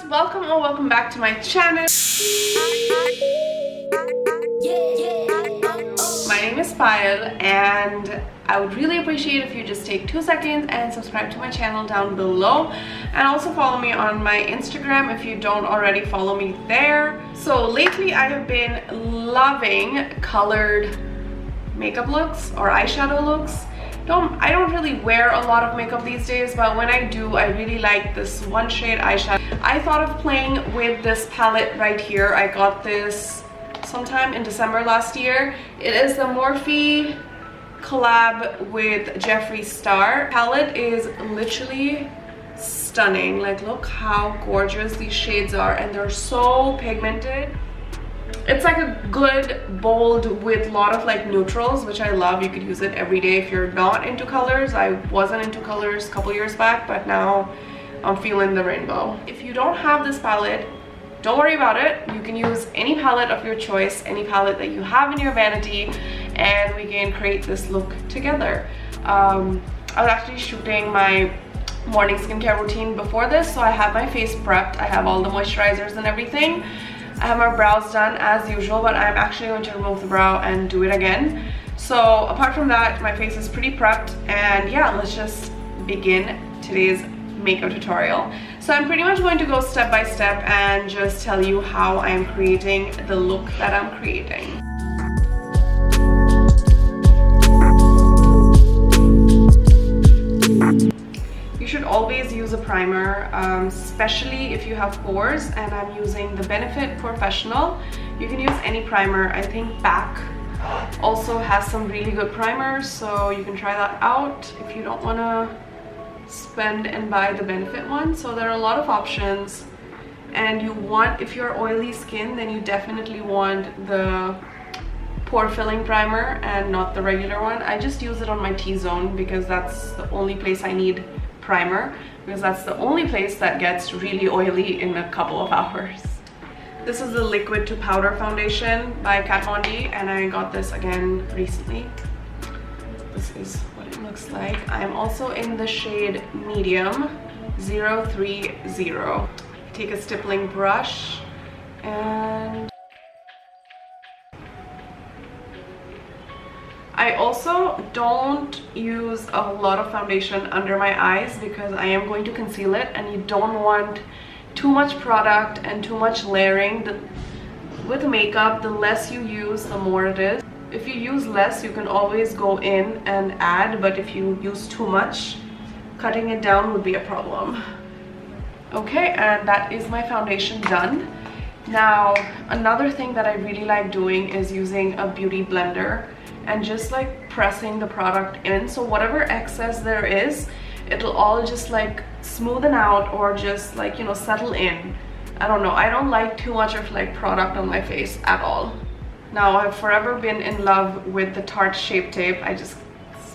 welcome or welcome back to my channel. My name is Payal and I would really appreciate if you just take 2 seconds and subscribe to my channel down below, and also follow me on my Instagram if you don't already follow me there. So lately I have been loving colored makeup looks or eyeshadow looks. I don't really wear a lot of makeup these days, but when I do, I really like this one shade eyeshadow. I thought of playing with this palette right here. I got this sometime in December last year. It is the Morphe collab with Jeffree Star. Palette is literally stunning. Like, look how gorgeous these shades are, and they're so pigmented. It's like a good bold with a lot of like neutrals, which I love. You could use it every day if you're not into colors. I wasn't into colors a couple years back, but now I'm feeling the rainbow. If you don't have this palette, don't worry about it. You can use any palette of your choice, any palette that you have in your vanity, and we can create this look together. I was actually shooting my morning skincare routine before this, so I have my face prepped. I have all the moisturizers and everything. I have my brows done as usual, but I'm actually going to remove the brow and do it again. So apart from that, my face is pretty prepped, and yeah, let's just begin today's makeup tutorial. So I'm pretty much going to go step by step and just tell you how I am creating the look that I'm creating. You should always use a primer, especially if you have pores, and I'm using the Benefit POREFESSIONAL. You can use any primer. I think MAC also has some really good primers, so you can try that out if you don't want to spend and buy the Benefit one. So there are a lot of options, and you want, if you're oily skin, then you definitely want the pore filling primer and not the regular one. I just use it on my T-zone because that's the only place I need primer, because that's the only place that gets really oily in a couple of hours. This is the liquid to powder foundation by KATVOND, and I got this again recently. This is what it looks like. I'm also in the shade medium 030. Take a stippling brush and I also don't use a lot of foundation under my eyes because I am going to conceal it, and you don't want too much product and too much layering. With makeup, the less you use, the more it is. If you use less, you can always go in and add, but if you use too much, cutting it down would be a problem. Okay, and that is my foundation done. Now, another thing that I really like doing is using a beauty blender and just like pressing the product in, so whatever excess there is, it'll all just like smoothen out or just like, you know, settle in. I don't know, I don't like too much of like product on my face at all. Now, I've forever been in love with the Tarte Shape Tape. It's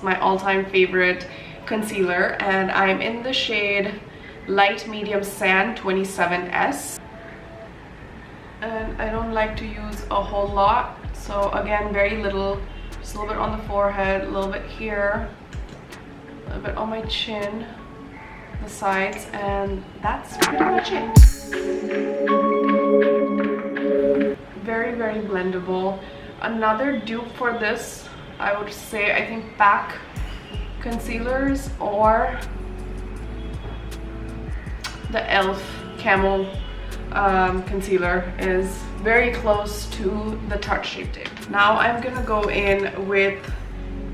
my all-time favorite concealer, and I'm in the shade Light Medium Sand 27S. And I don't like to use a whole lot, so again, very little. Just a little bit on the forehead, a little bit here, a little bit on my chin, the sides, and that's pretty much it. Very, very blendable. Another dupe for this, I would say, I think MAC concealers or the e.l.f. Camo concealer is very close to the Tarte Shape Tape. Now I'm gonna go in with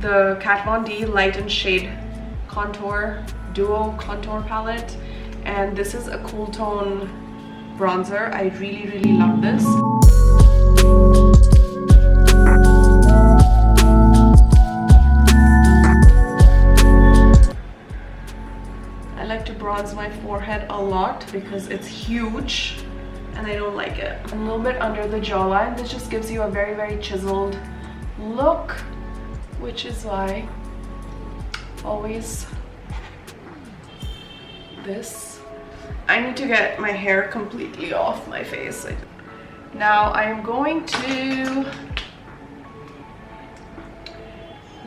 the KATVOND Light and Shade Contour Duo Contour Palette, and this is a cool tone bronzer. I really, really love this. I like to bronze my forehead a lot because it's huge and I don't like it. A little bit under the jawline. This just gives you a very, very chiseled look, which is why always this. I need to get my hair completely off my face. Now I am going to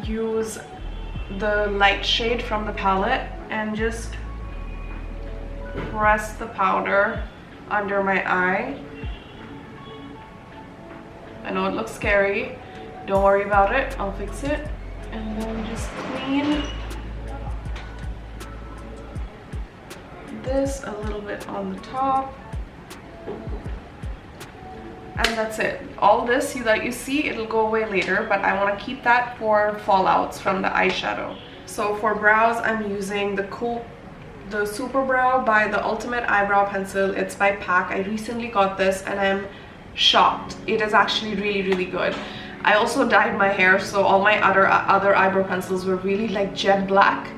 use the light shade from the palette and just press the powder under my eye. I know it looks scary. Don't worry about it. I'll fix it. And then just clean this a little bit on the top. And that's it. All this that you see, it'll go away later, but I want to keep that for fallouts from the eyeshadow. So for brows, I'm using the Super Brow by the Ultimate Eyebrow Pencil. It's by PAC. I recently got this and I'm shocked. It is actually really good. I also dyed my hair, so all my other eyebrow pencils were really like jet black.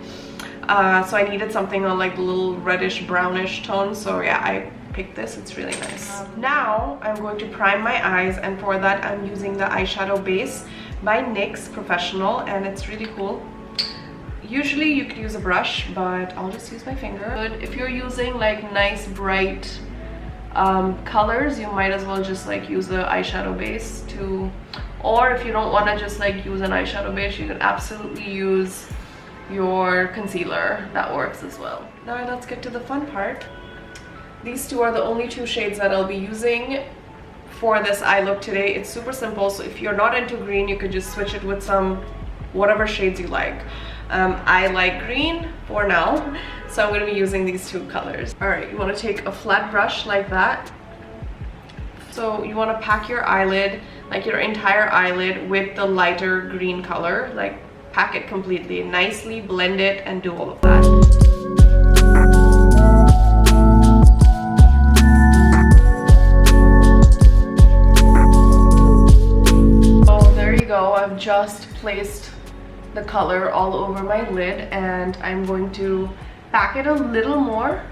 So I needed something on like a little reddish brownish tone. So yeah, I picked this. It's really nice. Now I'm going to prime my eyes, and for that I'm using the eyeshadow base by NYKAA Professional, and it's really cool. Usually you could use a brush, but I'll just use my finger. If you're using like nice bright colors, you might as well just like use the eyeshadow base too. Or if you don't want to just like use an eyeshadow base, you can absolutely use your concealer. That works as well. Now let's get to the fun part. These two are the only two shades that I'll be using for this eye look today. It's super simple, so if you're not into green, you could just switch it with some whatever shades you like. I like green for now, so I'm going to be using these two colors. Alright, you want to take a flat brush like that. So you want to pack your eyelid, like your entire eyelid, with the lighter green color. Like pack it completely, nicely blend it, and do all of that. I've just placed the color all over my lid, and I'm going to pack it a little more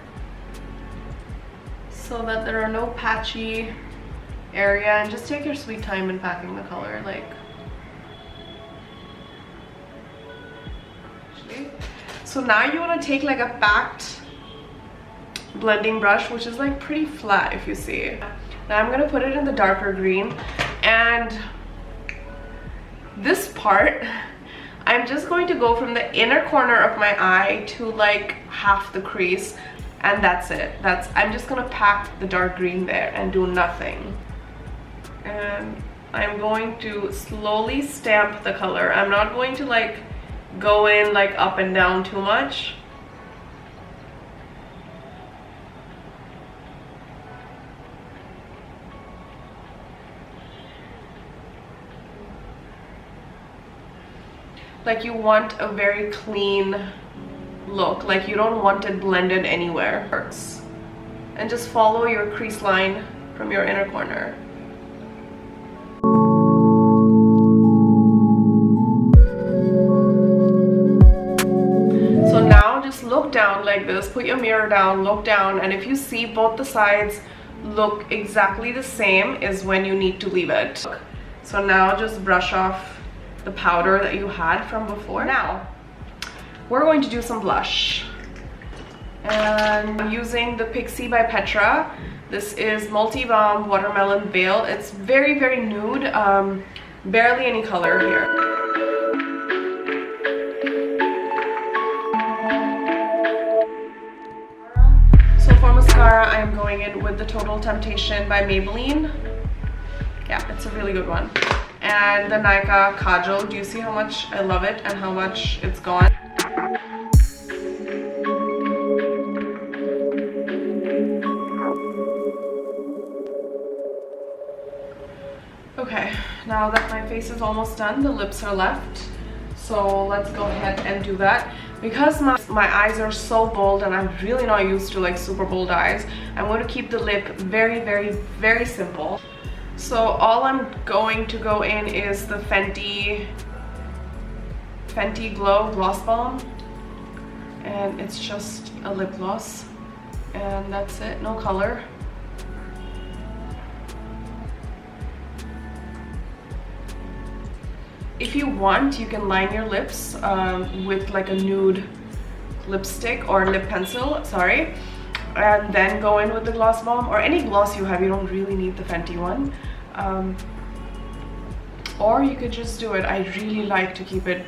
so that there are no patchy area, and just take your sweet time in packing the color. Like, so now you want to take like a packed blending brush, which is like pretty flat if you see. Now I'm going to put it in the darker green, and this part, I'm just going to go from the inner corner of my eye to like half the crease, and that's it. I'm just gonna pack the dark green there and do nothing. And I'm going to slowly stamp the color. I'm not going to like go in like up and down too much. Like, you want a very clean look. Like, you don't want it blended anywhere. And just follow your crease line from your inner corner. So now just look down like this. Put your mirror down, look down, and if you see both the sides look exactly the same is when you need to leave it. So now just brush off the powder that you had from before. Now we're going to do some blush, and I'm using the PIXIE by Petra. This is Multi Balm Watermelon Veil. It's very nude, barely any color here. So for mascara, I'm going in with the Total Temptation by Maybelline. Yeah, it's a really good one. And the NYKAA KAJAL. Do you see how much I love it and how much it's gone? Okay, now that my face is almost done, the lips are left. So let's go ahead and do that. Because my eyes are so bold and I'm really not used to like super bold eyes, I'm going to keep the lip very simple. So all I'm going to go in is the Fenty Glow Gloss Balm, and it's just a lip gloss, and that's it, no color. If you want, you can line your lips with like a nude lipstick or lip pencil, sorry, and then go in with the gloss balm, or any gloss you have. You don't really need the Fenty one. Or you could just do it. I really like to keep it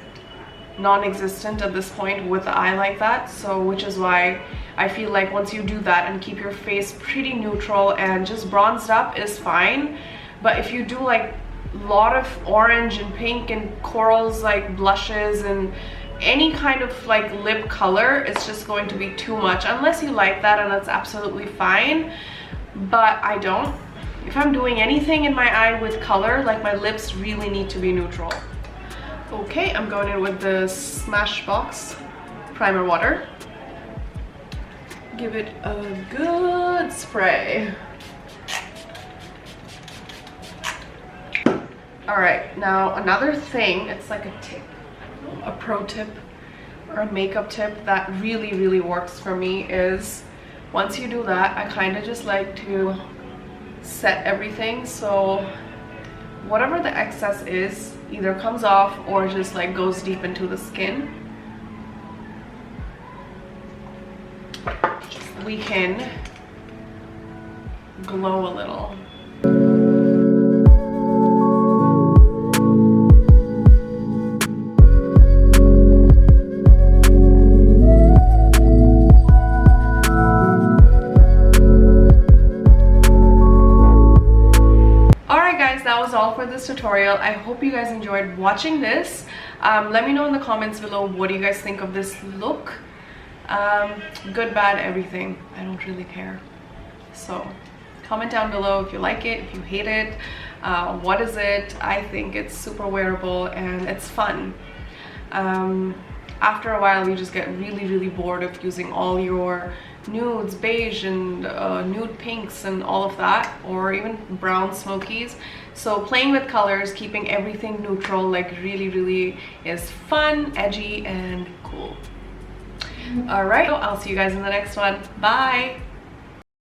non-existent at this point with the eye like that. So which is why I feel like once you do that and keep your face pretty neutral and just bronzed up is fine. But if you do like a lot of orange and pink and corals, like blushes and any kind of like lip color, it's just going to be too much, unless you like that, and that's absolutely fine. But I don't. If I'm doing anything in my eye with color, like my lips really need to be neutral. Okay, I'm going in with the Smashbox primer water. Give it a good spray. All right, now another thing, it's like a tip, a pro tip or a makeup tip that really works for me is once you do that, I kind of just like to set everything so whatever the excess is either comes off or just like goes deep into the skin. We can glow a little. That was all for this tutorial. I hope you guys enjoyed watching this. Let me know in the comments below, what do you guys think of this look? Good, bad, everything. I don't really care. So comment down below if you like it, if you hate it, what is it. I think it's super wearable and it's fun. After a while you just get really bored of using all your nudes, beige and nude pinks and all of that, or even brown smokies. So playing with colors, keeping everything neutral, like really is fun, edgy and cool. All right, I'll see you guys in the next one. Bye.